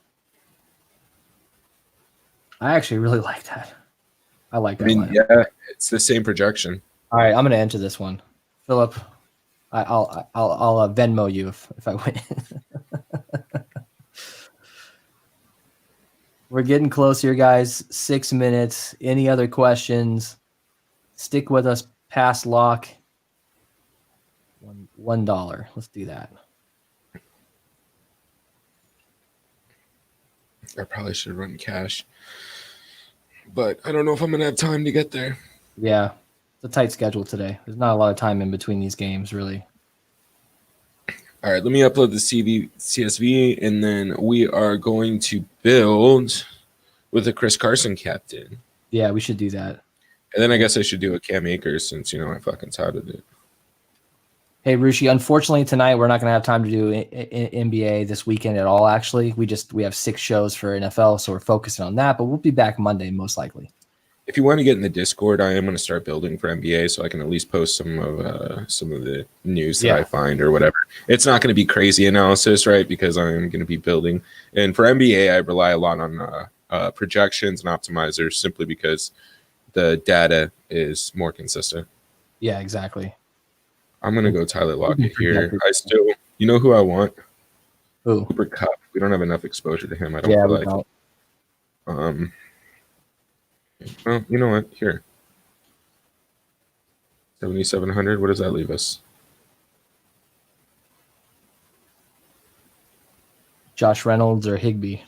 I actually really like that. I like that. Yeah, it's the same projection. All right, I'm going to enter this one. Philip, I'll Venmo you if I win. We're getting close here, guys. 6 minutes. Any other questions? Stick with us past lock. $1. Let's do that. I probably should run cash, but I don't know if I'm gonna have time to get there. Yeah, it's a tight schedule today. There's not a lot of time in between these games, really. All right, let me upload the CSV, and then we are going to build with a Chris Carson captain. Yeah, we should do that. And then I guess I should do a Cam Akers since, I fucking touted it. Hey, Rushi, unfortunately tonight we're not going to have time to do NBA this weekend at all, actually. We have 6 shows for NFL, so we're focusing on that, but we'll be back Monday most likely. If you want to get in the Discord, I am going to start building for NBA so I can at least post some of the news that I find or whatever. It's not going to be crazy analysis, right, because I'm going to be building. And for NBA, I rely a lot on projections and optimizers simply because the data is more consistent. Yeah, exactly. I'm going to go Tyler Lockett here. You know who I want? Who? Cooper Kupp. We don't have enough exposure to him. I don't feel like. Well, you know what? Here. 7,700. What does that leave us? Josh Reynolds or Higbee?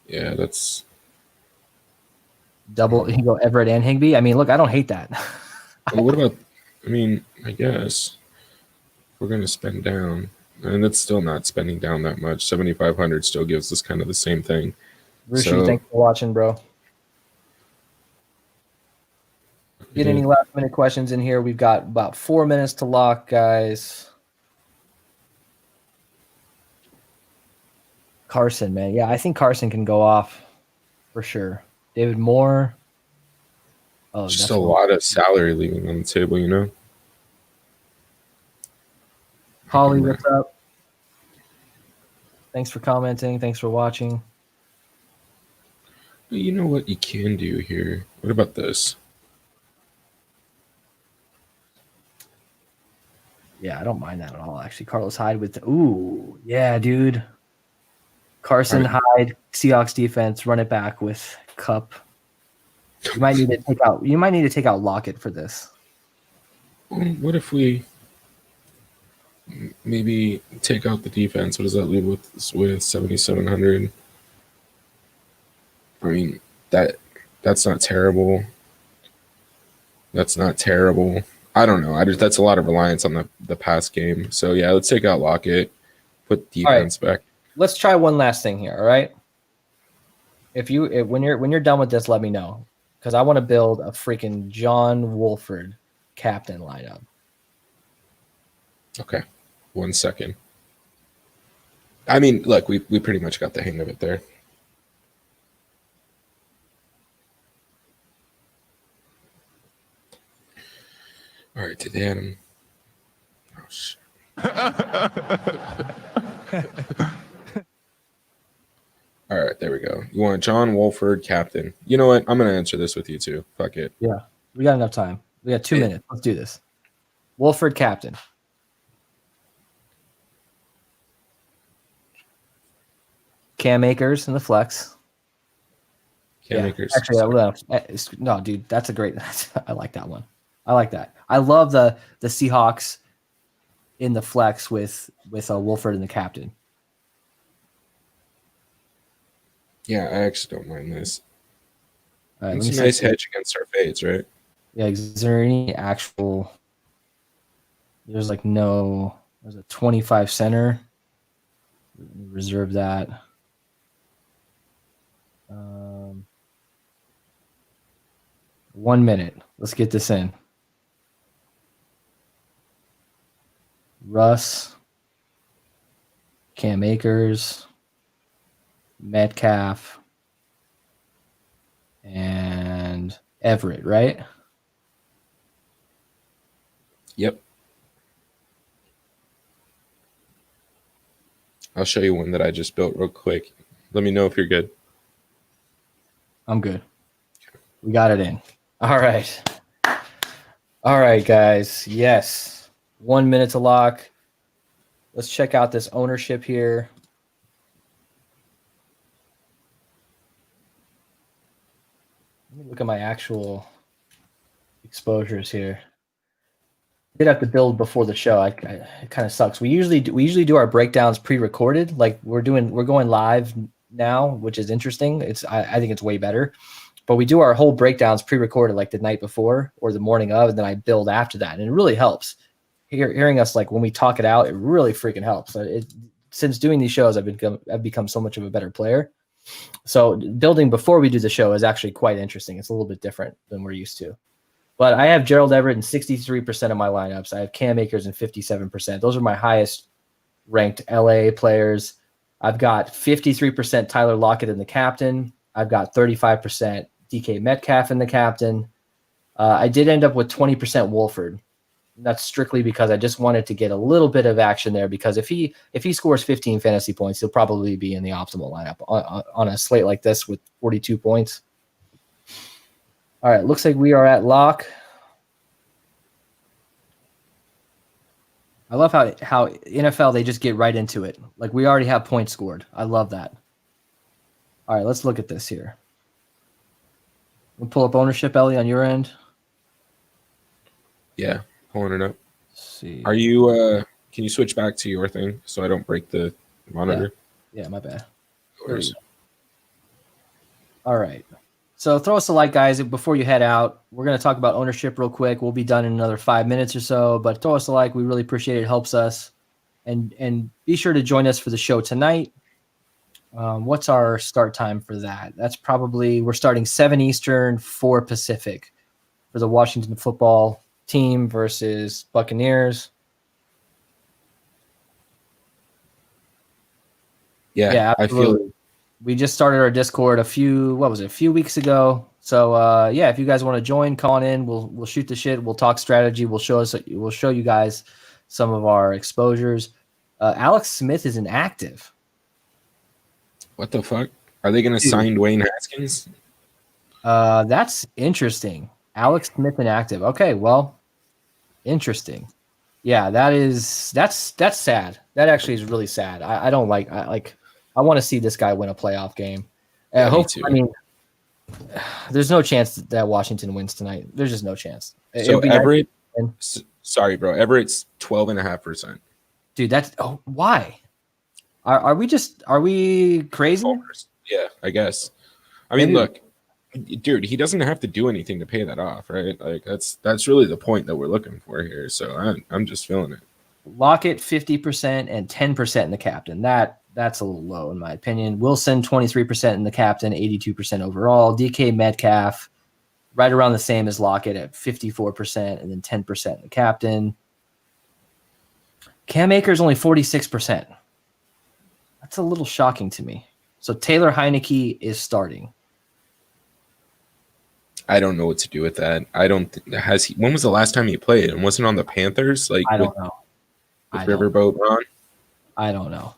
Yeah, that's double. You go Everett and Higbee. I mean, look, I don't hate that. Well, what about? I guess we're gonna spend down, and it's still not spending down that much. 7,500 still gives us kind of the same thing. Rushi, thanks for watching, bro. Get any last minute questions in here? We've got about 4 minutes to lock, guys. Carson, man. Yeah, I think Carson can go off for sure. David Moore. Oh, just a lot of salary leaving on the table, Holly, what's up? Thanks for commenting. Thanks for watching. You know what you can do here? What about this? Yeah, I don't mind that at all, actually. Carlos Hyde with yeah, dude. Carson, Hyde, Seahawks defense, run it back with Kupp. You might need to take out Lockett for this. What if we maybe take out the defense? What does that leave with 7,700? That's not terrible. That's not terrible. I don't know. That's a lot of reliance on the pass game. So yeah, let's take out Lockett, put defense back. Let's try one last thing here. All right. When you're done with this, let me know, because I want to build a freaking John Wolford captain lineup. Okay, 1 second. Look, we pretty much got the hang of it there. All right, today Adam. Oh shit. All right, there we go. You want John Wolford captain? You know what? I'm gonna answer this with you too. Fuck it. Yeah, we got enough time. We got 2 minutes. Let's do this. Wolford captain. Cam Akers in the flex. Cam Akers. Actually, no, dude, that's a great. I like that one. I like that. I love the Seahawks in the flex with Wolford and the captain. Yeah, I actually don't mind this. It's a nice hedge against our fades, right? Yeah, is there any actual... There's there's a 25 center. Reserve that. 1 minute. Let's get this in. Russ, Cam Akers, Metcalf, and Everett, right? Yep. I'll show you one that I just built real quick. Let me know if you're good. I'm good. We got it in. All right. All right, guys. Yes. 1 minute to lock. Let's check out this ownership here. Let me look at my actual exposures here. did have to build before the show. It kind of sucks. We usually do our breakdowns pre-recorded. Like we're going live now, which is interesting. I think it's way better. But we do our whole breakdowns pre-recorded like the night before or the morning of, and then I build after that. And it really helps. Hearing us like when we talk it out, it really freaking helps. Since doing these shows, I've become so much of a better player. So building before we do the show is actually quite interesting. It's a little bit different than we're used to. But I have Gerald Everett in 63% of my lineups. I have Cam Akers in 57%. Those are my highest ranked LA players. I've got 53% Tyler Lockett in the captain. I've got 35% DK Metcalf in the captain. I did end up with 20% Wolford. That's strictly because I just wanted to get a little bit of action there, because if he scores 15 fantasy points, he'll probably be in the optimal lineup on a slate like this with 42 points. All right, looks like we are at lock. I love how NFL, they just get right into it. Like we already have points scored. I love that. All right, let's look at this here. We'll pull up ownership, Ellie, on your end. Yeah, pulling it up. Let's see. Are you can you switch back to your thing so I don't break the monitor? Yeah, my bad. Yours. All right. So throw us a like, guys, before you head out. We're going to talk about ownership real quick. We'll be done in another 5 minutes or so, but throw us a like. We really appreciate it. It helps us. And be sure to join us for the show tonight. What's our start time for that? That's probably, we're starting 7 Eastern, 4 Pacific for the Washington football team versus Buccaneers. Yeah, I feel we just started our Discord a few weeks ago. So yeah, if you guys want to join, call on in. We'll shoot the shit. We'll talk strategy. We'll show you guys some of our exposures. Alex Smith is inactive. What the fuck? Are they going to sign Dwayne Haskins? That's interesting. Alex Smith inactive. Okay, well, interesting. Yeah, that's sad. That actually is really sad. I don't like. I want to see this guy win a playoff game. Me too. I mean, there's no chance that Washington wins tonight. There's just no chance. So Everett, sorry, bro. Everett's 12.5%. Dude, that's why? Are we crazy? Yeah, I guess. I mean, look, dude, he doesn't have to do anything to pay that off, right? Like that's really the point that we're looking for here. So I'm just feeling it. Lockett 50% and 10% in the captain. That's a little low in my opinion. Wilson 23% in the captain, 82% overall. DK Metcalf right around the same as Lockett at 54% and then 10% in the captain. Cam Akers only 46%. That's a little shocking to me. So Taylor Heineke is starting. I don't know what to do with that. When was the last time he played? And wasn't on the Panthers? Like I don't know. With Riverboat Ron? I don't know.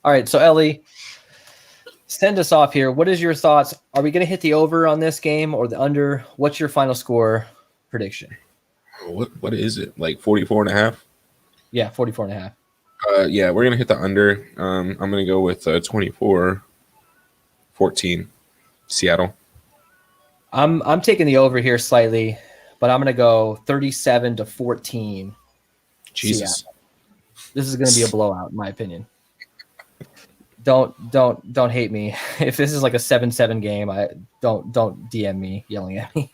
All right, so Ellie, send us off here. What is your thoughts? Are we going to hit the over on this game or the under? What's your final score prediction? What is it? Like 44.5? Yeah, 44.5. Yeah, we're going to hit the under. I'm going to go with 24-14 Seattle. I'm taking the over here slightly, but I'm going to go 37-14. Jesus. Seattle. This is going to be a blowout in my opinion. Don't hate me. If this is like a 7-7 game, don't DM me yelling at me.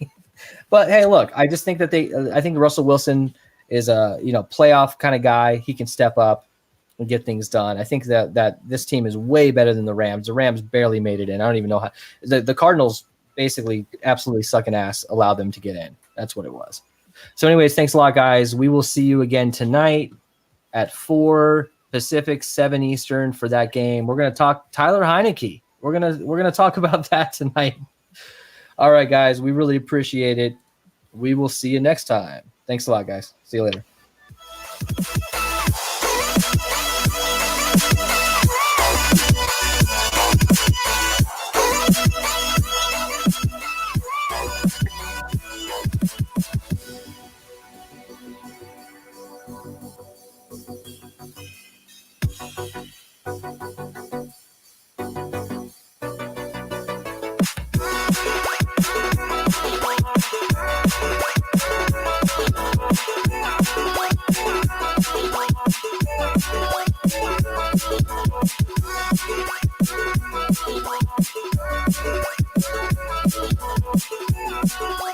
But hey, look, I just think that I think Russell Wilson is a playoff kind of guy. He can step up and get things done. I think that this team is way better than the Rams. The Rams barely made it in. I don't even know how. The Cardinals basically absolutely sucking ass allowed them to get in. That's what it was. So anyways, thanks a lot, guys. We will see you again tonight at 4 Pacific, 7 Eastern for that game. We're going to talk Tyler Heineke. We're going to talk about that tonight. All right, guys, we really appreciate it. We will see you next time. Thanks a lot, guys. See you later. Yeah. Bye.